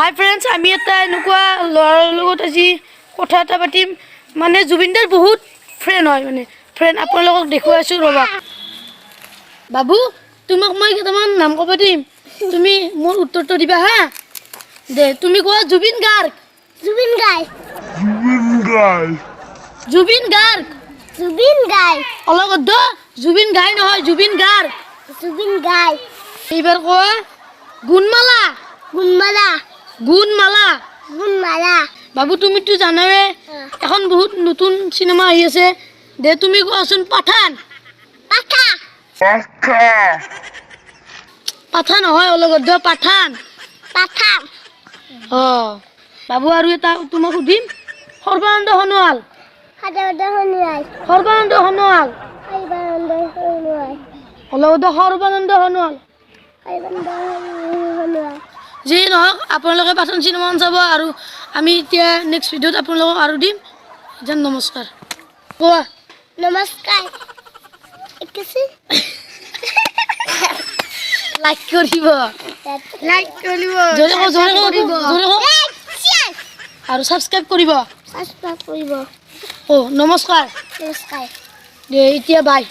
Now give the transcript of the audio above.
হাই friends, আমি এটা এনেকুৱা ল'ৰাৰ লগত আজি কথা এটা পাতিম। মানে জুবিনদাৰ বহুত ফ্ৰেণ্ড হয়, মানে ফ্ৰেণ্ড আপোনালোকক দেখুৱাইছোঁ ৰ'বা। বাবু, তোমাক মই কেইটামান নাম ক'ব দিম, তুমি মোৰ উত্তৰটো দিবা হা। দে, তুমি কোৱা জুবিন গাৰ্গ। জুবিন গাৰ্গ। Jubin guy. জুবিন গাৰ্গ। জুবিন গাৰ্গ। অলগদ্ধ জুবিন গাই নহয়, জুবিন গাৰ্গ। জুবিন গাৰ্গ। এইবাৰ কোৱা গুণমালা। গুণমালা। গুণমালা। গুণমালা। বাবু, তুমিতো জানাৱে এখন বহুত নতুন চিনেমা আহি আছে। দে, তুমি কোৱাচোন পাঠান। পাঠা। Paka. পাঠা নহয়, অলগদ্ধ পাঠান। পাঠান। বাবু, আৰু এটা তোমাক সুধিম, সৰ্বানন্দ সোণোৱাল। সাধাৰণ শুনিয়াই। সৰ্বানন্দ সোণোৱাল। সাধাৰণ শুনিয়াই। অলগদ্ধ সৰ্বানন্দ সোণোৱাল। শুনিয়াই। যি নহওক, আপোনালোকে পাঠান চিনেমাখন চাব, আৰু আমি এতিয়া নেক্সট ভিডিঅ'ত আপোনালোকক আৰু দিম। যেন নমস্কাৰ কোৱা। নমস্কাৰ। একেছি লাইক কৰিব, লাইক কৰিব। জোৰে কওক, জোৰে কওক, জোৰে কওক, শ্বেয়াৰ। আৰু ছাবস্ক্ৰাইব কৰিব। সাবস্ক্ৰাইব কৰিব। নমস্কাৰ। নমস্কাৰ। দে, এতিয়া বাই।